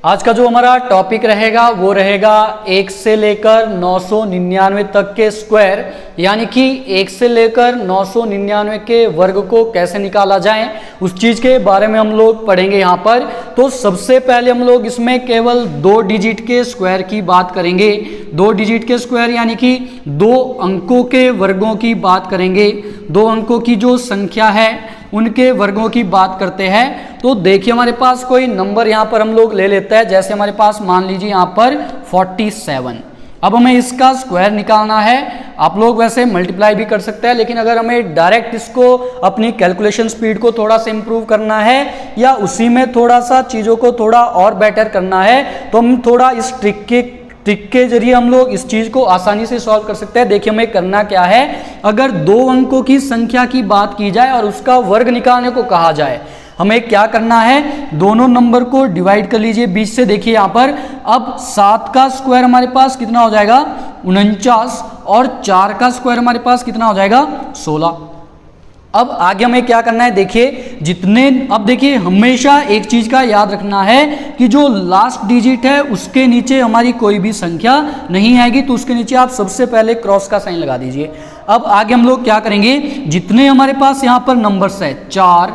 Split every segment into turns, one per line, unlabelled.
आज का जो हमारा टॉपिक रहेगा वो रहेगा 1 से लेकर 999 तक के स्क्वायर, यानी कि 1 से लेकर 999 के वर्ग को कैसे निकाला जाए उस चीज़ के बारे में हम लोग पढ़ेंगे यहाँ पर। तो सबसे पहले हम लोग इसमें केवल 2 डिजिट के स्क्वायर की बात करेंगे। 2 डिजिट के स्क्वायर यानी कि 2 अंकों के वर्गों की बात करेंगे। 2 अंकों की जो संख्या है उनके वर्गों की बात करते हैं। तो देखिए हमारे पास कोई नंबर यहाँ पर हम लोग ले लेते हैं, जैसे हमारे पास मान लीजिए यहाँ पर 47। अब हमें इसका स्क्वायर निकालना है। आप लोग वैसे मल्टीप्लाई भी कर सकते हैं, लेकिन अगर हमें डायरेक्ट इसको अपनी कैलकुलेशन स्पीड को थोड़ा सा इंप्रूव करना है या उसी में थोड़ा सा चीज़ों को थोड़ा और बेटर करना है तो हम थोड़ा इस ट्रिक के जरिए हम लोग इस चीज को आसानी से सॉल्व कर सकते हैं। देखिए हमें करना क्या है, अगर 2 अंकों की संख्या की बात की जाए और उसका वर्ग निकालने को कहा जाए, हमें क्या करना है, दोनों नंबर को डिवाइड कर लीजिए बीच से। देखिए यहाँ पर अब 7 का स्क्वायर हमारे पास कितना हो जाएगा 49 और 4 का स्क्वायर हमारे पास कितना हो जाएगा 16। अब आगे हमें क्या करना है, देखिए अब देखिए हमेशा एक चीज का याद रखना है कि जो लास्ट डिजिट है उसके नीचे हमारी कोई भी संख्या नहीं आएगी, तो उसके नीचे आप सबसे पहले क्रॉस का साइन लगा दीजिए। अब आगे हम लोग क्या करेंगे, जितने हमारे पास यहाँ पर नंबर्स है 4,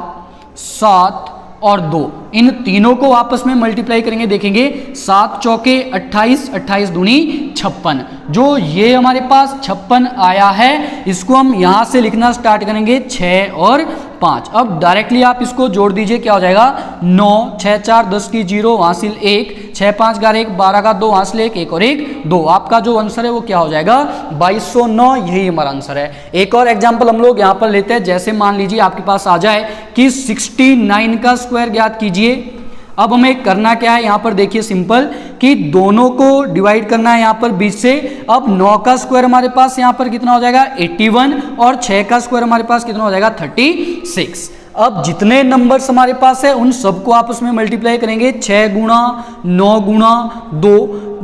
7 और 2, इन तीनों को आपस में मल्टीप्लाई करेंगे। देखेंगे 7 चौके 28, 28 दूनी 56। जो ये हमारे पास 56 आया है इसको हम यहां से लिखना स्टार्ट करेंगे 6 और 5। अब डायरेक्टली आप इसको जोड़ दीजिए, क्या हो जाएगा 9, 6 4 10 की 0 हासिल 1, 6 5 11 1 12 का 2 हासिल 1, 1 और 1 2। आपका जो आंसर है वो क्या हो जाएगा 2209, यही हमारा आंसर है। एक और एग्जाम्पल हम लोग यहाँ पर लेते हैं, जैसे मान लीजिए आपके पास आ जाए कि 69 का स्क्वायर ज्ञात कीजिए। अब हमें करना क्या है, यहाँ पर देखिए सिंपल कि दोनों को डिवाइड करना है यहाँ पर बीच से। अब 9 का स्क्वायर हमारे पास यहाँ पर कितना हो जाएगा 81 और 6 का स्क्वायर हमारे पास कितना हो जाएगा 36। अब जितने नंबर्स हमारे पास है उन सबको आपस में मल्टीप्लाई करेंगे। 6 गुणा 9 गुणा 2,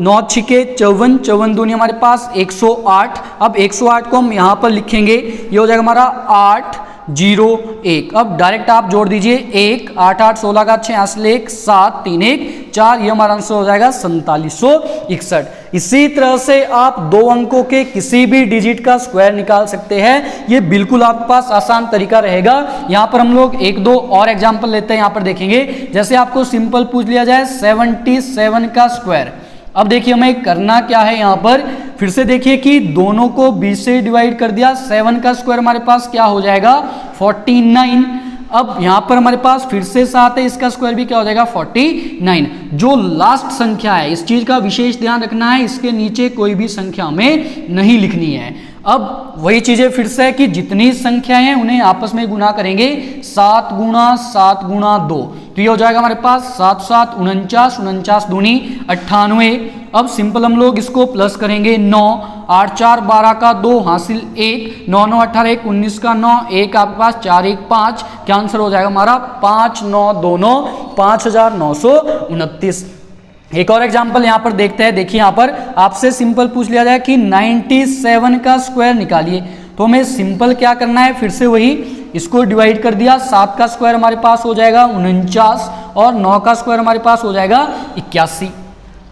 9 छिके 54, 54 दूनी हमारे पास 108। अब 108 को हम यहाँ पर लिखेंगे, ये हो जाएगा हमारा 8 0 1। अब डायरेक्ट आप जोड़ दीजिए 1 8 8 16 का 6 हासिल 1 7 3 1 4, ये हमारा आंसर हो जाएगा 4761। इसी तरह से आप 2 अंकों के किसी भी डिजिट का स्क्वायर निकाल सकते हैं। ये बिल्कुल आपके पास आसान तरीका रहेगा। यहाँ पर हम लोग 1-2 और एग्जाम्पल लेते हैं। यहाँ पर देखेंगे जैसे आपको सिंपल पूछ लिया जाए 77 का स्क्वायर। अब देखिए हमें करना क्या है, यहाँ पर फिर से देखिए कि दोनों को 20 से डिवाइड कर दिया। 7 का स्क्वायर हमारे पास क्या हो जाएगा 49। अब यहाँ पर हमारे पास फिर से 7 है, इसका स्क्वायर भी क्या हो जाएगा 49। जो लास्ट संख्या है इस चीज का विशेष ध्यान रखना है, इसके नीचे कोई भी संख्या हमें नहीं लिखनी है। अब वही चीजें फिर से है कि जितनी संख्याएं हैं उन्हें आपस में गुना करेंगे। 7 गुणा 7 गुणा 2, तो ये हो जाएगा हमारे पास 7 7 49, 49 दूनी 98। अब सिंपल हम लोग इसको प्लस करेंगे 9, 8 4 12 का 2 हासिल 1, 9 9 18 1 19 का 9, 1 आपके पास 4 1 5। क्या आंसर हो जाएगा हमारा 5 9 2 9 5929। एक और एग्जाम्पल यहाँ पर देखते हैं। देखिए यहाँ पर आपसे सिंपल पूछ लिया जाए कि 97 का स्क्वायर निकालिए, तो हमें सिंपल क्या करना है, फिर से वही इसको डिवाइड कर दिया। 7 का स्क्वायर हमारे पास हो जाएगा 49 और 9 का स्क्वायर हमारे पास हो जाएगा 81।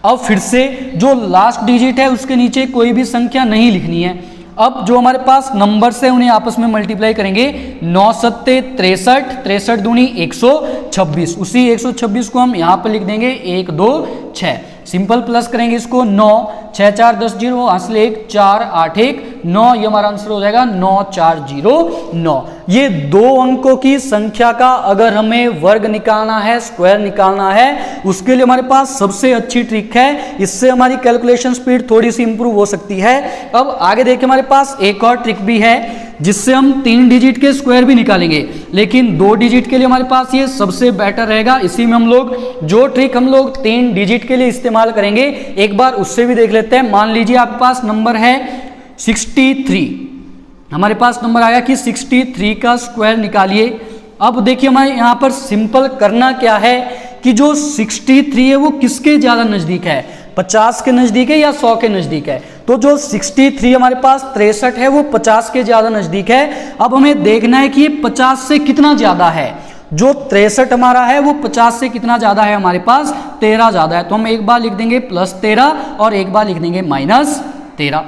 अब फिर से जो लास्ट डिजिट है उसके नीचे कोई भी संख्या नहीं लिखनी है। अब जो हमारे पास नंबर्स है उन्हें आपस में मल्टीप्लाई करेंगे। 9 सत्ते 63, 63 दूनी 126। उसी 126 को हम यहाँ पर लिख देंगे 1 2 6। सिंपल प्लस करेंगे इसको 9 6 4 10 0 हासिल 1 4 8 1 9, ये हमारा आंसर हो जाएगा 9409। ये 2 अंकों की संख्या का अगर हमें वर्ग निकालना है, स्क्वायर निकालना है, उसके लिए हमारे पास सबसे अच्छी ट्रिक है। इससे हमारी कैलकुलेशन स्पीड थोड़ी सी इंप्रूव हो सकती है। अब आगे देखिए हमारे पास एक और ट्रिक भी है जिससे हम 3 डिजिट के स्क्वायर भी निकालेंगे, लेकिन 2 डिजिट के लिए हमारे पास ये सबसे बेटर रहेगा। इसी में हम लोग जो ट्रिक हम लोग 3 डिजिट के लिए इस्तेमाल करेंगे एक बार उससे भी देख लेते हैं। मान लीजिए आपके पास नंबर है 63, हमारे पास नंबर आया कि 63 का स्क्वायर निकालिए। अब देखिए हमारे यहाँ पर सिंपल करना क्या है कि जो 63 है वो किसके ज्यादा नजदीक है, 50 के नजदीक है या 100 के नजदीक है। तो जो 63 हमारे पास 63 है वो 50 के ज्यादा नजदीक है। अब हमें देखना है कि ये 50 से कितना ज्यादा है। जो 63 हमारा है वो 50 से कितना ज्यादा है, हमारे पास 13 ज्यादा है। तो हम एक बार लिख देंगे +13 और एक बार लिख देंगे -13।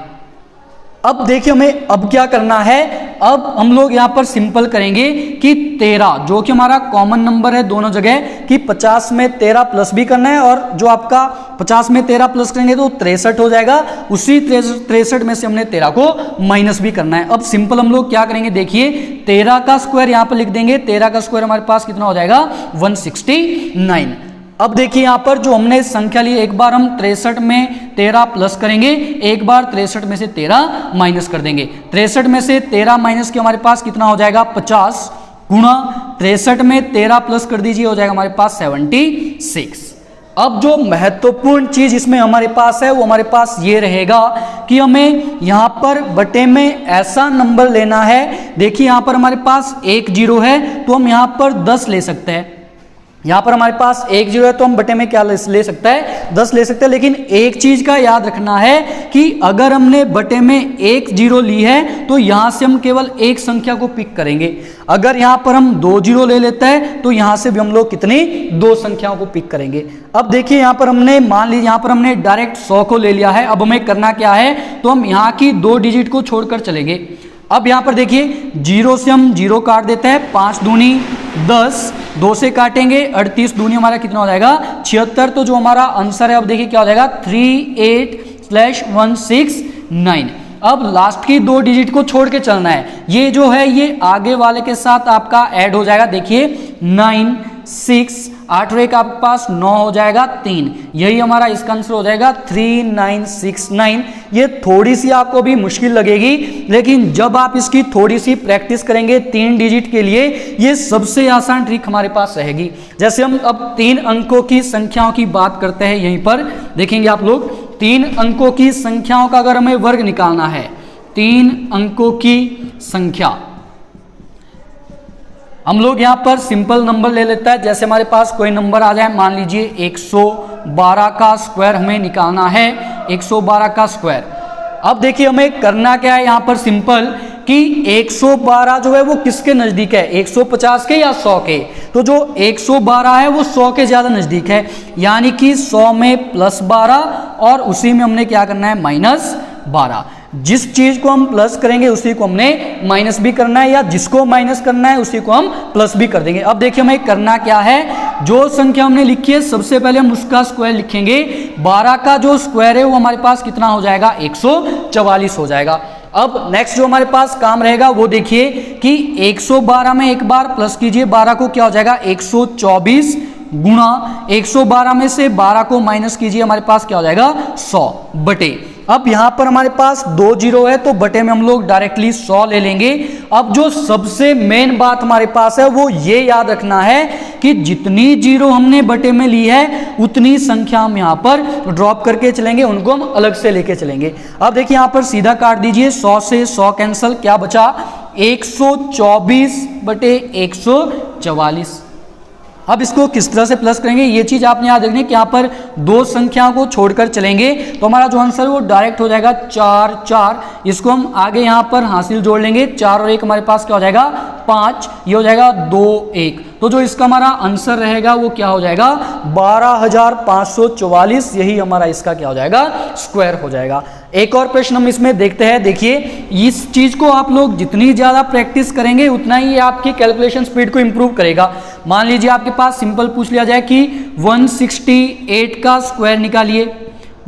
अब देखिए हमें अब क्या करना है, अब हम लोग यहाँ पर सिंपल करेंगे कि 13 जो कि हमारा कॉमन नंबर है दोनों जगह, कि 50 में 13 प्लस भी करना है और जो आपका 50 में 13 प्लस करेंगे तो 63 हो जाएगा, उसी 63 में से हमने 13 को माइनस भी करना है। अब सिंपल हम लोग क्या करेंगे, देखिए 13 का स्क्वायर यहाँ पर लिख देंगे, 13 का स्क्वायर हमारे पास कितना हो जाएगा 169। अब देखिए यहाँ पर जो हमने संख्या ली, एक बार हम 63 में 13 प्लस करेंगे, एक बार 63 में से 13 माइनस कर देंगे। 63 में से 13 माइनस के हमारे पास कितना हो जाएगा 50 गुणा 63 में 13 प्लस कर दीजिए, हो जाएगा हमारे पास 76। अब जो महत्वपूर्ण चीज इसमें हमारे पास है वो हमारे पास ये रहेगा कि हमें यहाँ पर बटे में ऐसा नंबर लेना है। देखिए यहाँ पर हमारे पास 1 0 है तो हम यहाँ पर 10 ले सकते हैं, यहाँ पर हमारे पास 1 0 है तो हम बटे में क्या ले सकता है 10 ले सकते हैं। लेकिन एक चीज का याद रखना है कि अगर हमने बटे में 1 0 ली है तो यहाँ से हम केवल एक संख्या को पिक करेंगे। अगर यहाँ पर हम 2 0 ले लेते हैं तो यहाँ से भी हम लोग कितनी 2 संख्याओं को पिक करेंगे। अब देखिए यहाँ पर हमने मान लीजिए यहाँ पर हमने डायरेक्ट 100 को ले लिया है। अब हमें करना क्या है, तो हम यहाँ की 2 डिजिट को छोड़कर चलेंगे। अब यहाँ पर देखिए 0 से हम 0 काट देते हैं, 5 दूनी 10, 2 से काटेंगे 38 दूनी हमारा कितना हो जाएगा 76। तो जो हमारा आंसर है अब देखिए क्या हो जाएगा 38/169। अब लास्ट की 2 डिजिट को छोड़ के चलना है, ये जो है ये आगे वाले के साथ आपका ऐड हो जाएगा। देखिए 9 6 8 और एक आपके पास 9 हो जाएगा 3, यही हमारा इसका आंसर हो जाएगा 3969। ये थोड़ी सी आपको भी मुश्किल लगेगी, लेकिन जब आप इसकी थोड़ी सी प्रैक्टिस करेंगे 3 डिजिट के लिए, ये सबसे आसान ट्रिक हमारे पास रहेगी। जैसे हम अब 3 अंकों की संख्याओं की बात करते हैं, यहीं पर देखेंगे आप लोग 3 अंकों की संख्याओं का अगर हमें वर्ग निकालना है, 3 अंकों की संख्या हम लोग यहाँ पर सिंपल नंबर ले लेता है। जैसे हमारे पास कोई नंबर आ जाए, मान लीजिए 112 का स्क्वायर हमें निकालना है, 112 का स्क्वायर। अब देखिए हमें करना क्या है यहाँ पर सिंपल, कि 112 जो है वो किसके नजदीक है, 150 के या 100 के। तो जो 112 है वो 100 के ज्यादा नजदीक है, यानी कि 100 में +12 और उसी में हमने क्या करना है -12। जिस चीज को हम प्लस करेंगे उसी को हमने माइनस भी करना है, या जिसको माइनस करना है उसी को हम प्लस भी कर देंगे। अब देखिए हमें करना क्या है, जो संख्या हमने लिखी है सबसे पहले हम उसका स्क्वायर लिखेंगे। 12 का जो स्क्वायर है वो हमारे पास कितना हो जाएगा 144 हो जाएगा। अब नेक्स्ट जो हमारे पास काम रहेगा वो देखिए कि 112 में एक बार प्लस कीजिए, 12 को क्या हो जाएगा 124 गुणा 112 में से 12 को माइनस कीजिए, हमारे पास क्या हो जाएगा 100 बटे। अब यहां पर हमारे पास 2 0 है तो बटे में हम लोग डायरेक्टली 100 ले लेंगे। अब जो सबसे मेन बात हमारे पास है वो ये याद रखना है कि जितनी 0 हमने बटे में ली है उतनी संख्या हम यहां पर ड्रॉप करके चलेंगे, उनको हम अलग से लेके चलेंगे। अब देखिए यहां पर सीधा काट दीजिए, 100 से 100 कैंसिल, क्या बचा 124 बटे 144। अब इसको किस तरह से प्लस करेंगे ये चीज आपने याद रखनी है कि यहाँ पर 2 संख्याओं को छोड़कर चलेंगे तो हमारा जो आंसर है वो डायरेक्ट हो जाएगा 4 4। इसको हम आगे यहाँ पर हासिल जोड़ लेंगे, 4 और 1 हमारे पास क्या हो जाएगा 5, ये हो जाएगा 2 1। तो जो इसका हमारा आंसर रहेगा वो क्या हो जाएगा 12,544, यही हमारा इसका क्या हो जाएगा स्क्वायर हो जाएगा। एक और प्रश्न हम इसमें देखते हैं। देखिए इस चीज को आप लोग जितनी ज्यादा प्रैक्टिस करेंगे उतना ही आपकी कैलकुलेशन स्पीड को इंप्रूव करेगा। मान लीजिए आपके पास सिंपल पूछ लिया जाए कि 168 का स्क्वायर निकालिए,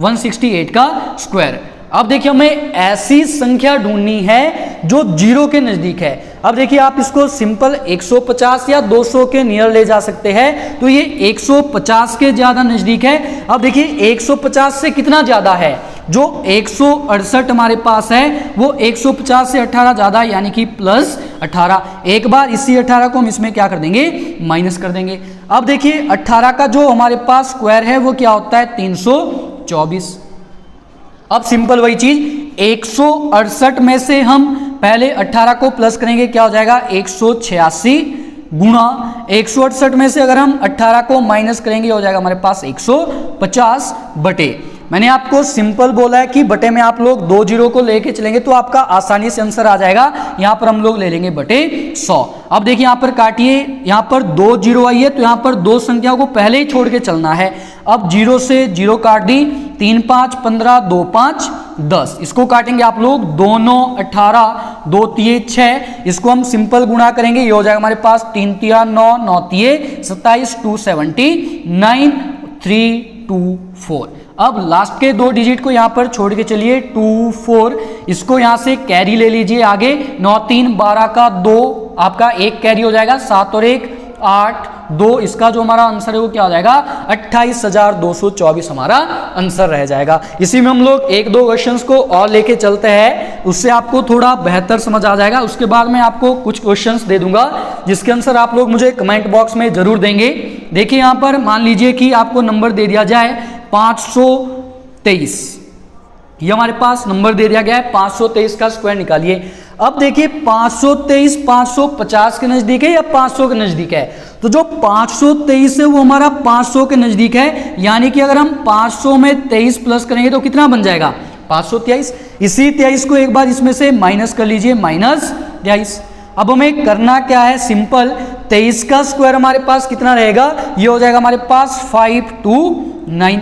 168 का स्क्वायर। अब देखिए हमें ऐसी संख्या ढूंढनी है जो 0 के नजदीक है। अब देखिए आप इसको सिंपल 150 या 200 के नियर ले जा सकते हैं, तो ये 150 के ज्यादा नजदीक है। अब देखिए 150 से कितना ज्यादा है, जो 168 हमारे पास है वो 150 से 18 ज्यादा, यानी कि +18। एक बार इसी 18 को हम इसमें क्या कर देंगे माइनस कर देंगे। अब देखिए 18 का जो हमारे पास स्क्वायर है वो क्या होता है 324। अब सिंपल वही चीज 168 में से हम पहले 18 को प्लस करेंगे, क्या हो जाएगा 186 गुणा 168 में से अगर हम 18 को माइनस करेंगे हो जाएगा हमारे पास 150 बटे। मैंने आपको सिंपल बोला है कि बटे में आप लोग 2 जीरो को लेके चलेंगे तो आपका आसानी से आंसर आ जाएगा। यहाँ पर हम लोग ले लेंगे बटे 100। अब देखिए यहाँ पर काटिए, यहाँ पर 2 जीरो आई है तो यहाँ पर 2 संख्याओं को पहले ही छोड़ के चलना है। अब 0 से 0 काट दी, 3 5 15, 2 5 10। इसको काटेंगे आप लोग, 2 9 18, 2 3 6। इसको हम सिंपल गुणा करेंगे, ये हो जाएगा हमारे पास 3 3 9, 9 3 27, 279, 3 2 4। अब लास्ट के 2 डिजिट को यहाँ पर छोड़ के चलिए, 2 4। इसको यहाँ से कैरी ले लीजिए आगे, 9 3 12 का 2 आपका 1 कैरी हो जाएगा, 7 और 1 8 2। इसका जो हमारा आंसर है वो क्या हो जाएगा, 28,224 हमारा आंसर रह जाएगा। इसी में हम लोग 1-2 क्वेश्चंस को और लेके चलते हैं, उससे आपको थोड़ा बेहतर समझ आ जाएगा। उसके बाद मैं आपको कुछ क्वेश्चंस दे दूंगा जिसके आंसर आप लोग मुझे कमेंट बॉक्स में जरूर देंगे। देखिए यहाँ पर मान लीजिए कि आपको नंबर दे दिया जाए 523, ये हमारे पास नंबर दे दिया गया है, 523 का स्क्वायर निकालिए। अब देखिए 523 550 के नजदीक है या 500 के नजदीक है, तो जो 523 है वो हमारा 500 के नजदीक है, यानी कि अगर हम 500 में 23 प्लस करेंगे तो कितना बन जाएगा, 523। इसी 23 को एक बार इसमें से माइनस कर लीजिए, -23। अब हमें करना क्या है, सिंपल 23 का स्क्वायर हमारे पास कितना रहेगा, ये हो जाएगा हमारे पास 529।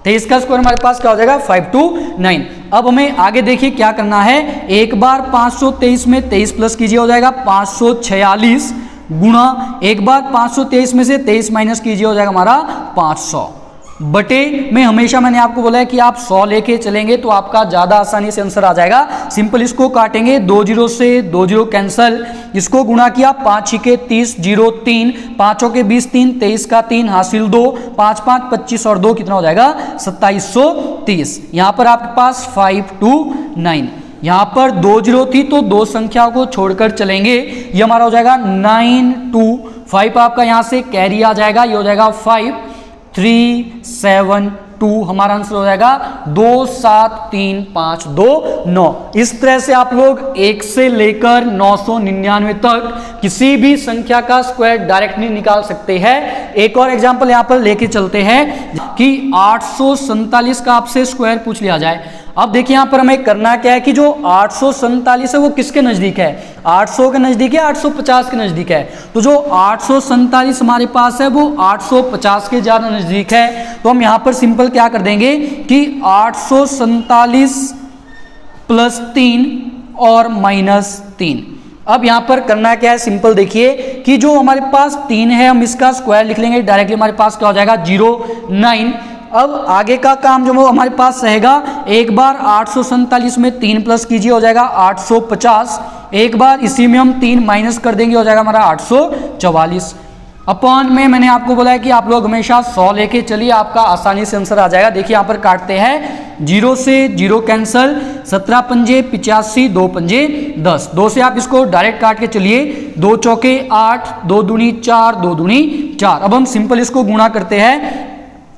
23 का स्क्वायर हमारे पास क्या हो जाएगा, 529। अब हमें आगे देखिए क्या करना है, एक बार 523 में 23 प्लस कीजिए, हो जाएगा 546, गुणा एक बार 523 में से 23 माइनस कीजिए, हो जाएगा हमारा 500। बटे में हमेशा मैंने आपको बोला है कि आप 100 लेके चलेंगे तो आपका ज़्यादा आसानी से आंसर आ जाएगा। सिंपल इसको काटेंगे, 2 जीरो से 2 जीरो कैंसल, इसको गुणा किया, 5 6 30, 0 3, 5 के 20 3, 23 का 3 हासिल 2, 5 5 25 और 2 कितना हो जाएगा, 2730। यहाँ पर आपके पास 529, यहाँ पर 2 जीरो थी तो 2 संख्याओं को छोड़कर चलेंगे, ये हमारा हो जाएगा 925। आपका यहाँ से कैरी आ जाएगा, ये हो जाएगा 5372। हमारा आंसर हो जाएगा 27352 इस तरह से आप लोग 1 से लेकर 999 तक किसी भी संख्या का स्क्वायर डायरेक्टली निकाल सकते हैं। एक और एग्जांपल यहाँ पर लेके चलते हैं कि 847 का आपसे स्क्वायर पूछ लिया जाए। अब देखिए यहाँ पर हमें करना क्या है कि जो 847 है वो किसके नजदीक है, 800 के नजदीक है, 850 के नजदीक है। तो जो 847 हमारे पास है वो 850 के ज्यादा नजदीक है, तो हम यहाँ पर सिंपल क्या कर देंगे कि 847 प्लस 3 और -3। अब यहाँ पर करना क्या है, सिंपल देखिए कि जो हमारे पास 3 है हम इसका स्क्वायर लिख लेंगे, डायरेक्टली हमारे पास क्या हो जाएगा 09। अब आगे का काम जो वो हमारे पास रहेगा, एक बार 847 में 3 प्लस कीजिए, हो जाएगा 850। एक बार इसी में हम 3 माइनस कर देंगे, हो जाएगा हमारा 844। अपॉन में मैंने आपको बोला है कि आप लोग हमेशा 100 लेके चलिए, आपका आसानी से आंसर आ जाएगा। देखिए यहाँ पर काटते हैं, 0 से 0 कैंसल, 17 पंजे 85, 2 पंजे 10। 2 से आप इसको डायरेक्ट काट के चलिए, 2 चौके 8, 2 दूनी 4, 2 दूनी 4। अब हम सिंपल इसको गुणा करते हैं,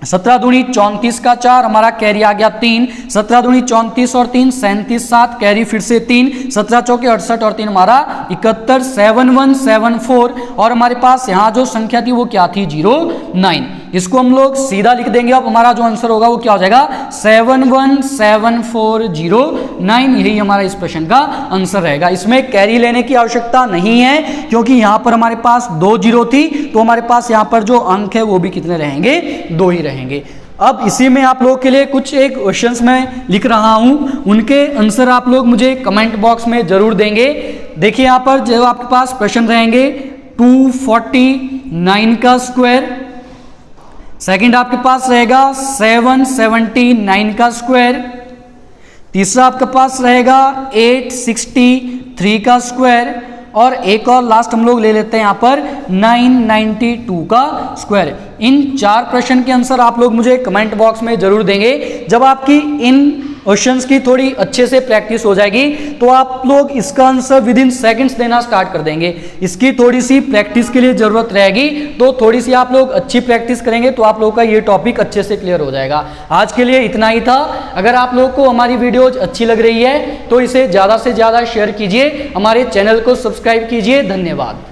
17 दूनी 34 का 4, हमारा कैरी आ गया 3, 17 दूनी 34 और 3 37, 7 कैरी फिर से 3, 17 चौके 68 और 3 हमारा 71, 7174। और हमारे पास यहाँ जो संख्या थी वो क्या थी, 09। इसको हम लोग सीधा लिख देंगे। अब हमारा जो आंसर होगा वो क्या हो जाएगा, 717409। यही हमारा इस प्रश्न का आंसर रहेगा। इसमें कैरी लेने की आवश्यकता नहीं है क्योंकि यहाँ पर हमारे पास 2 जीरो थी, तो हमारे पास यहाँ पर जो अंक है वो भी कितने रहेंगे, 2 ही रहेंगे। अब इसी में आप लोग के लिए कुछ एक क्वेश्चंस मैं लिख रहा हूँ, उनके आंसर आप लोग मुझे कमेंट बॉक्स में जरूर देंगे। देखिए यहाँ पर जो आपके पास प्रश्न रहेंगे, 249 का स्क्वायर, सेकंड आपके पास रहेगा 779 का स्क्वायर, तीसरा आपके पास रहेगा 863 का स्क्वायर, और एक और लास्ट हम लोग ले लेते हैं यहाँ पर 992 का स्क्वायर। इन 4 प्रश्न के आंसर आप लोग मुझे कमेंट बॉक्स में जरूर देंगे। जब आपकी इन क्वेश्चंस की थोड़ी अच्छे से प्रैक्टिस हो जाएगी तो आप लोग इसका आंसर विद इन सेकंड्स देना स्टार्ट कर देंगे। इसकी थोड़ी सी प्रैक्टिस के लिए जरूरत रहेगी, तो थोड़ी सी आप लोग अच्छी प्रैक्टिस करेंगे तो आप लोगों का ये टॉपिक अच्छे से क्लियर हो जाएगा। आज के लिए इतना ही था। अगर आप लोग को हमारी वीडियोज अच्छी लग रही है तो इसे ज़्यादा से ज़्यादा शेयर कीजिए, हमारे चैनल को सब्सक्राइब कीजिए। धन्यवाद।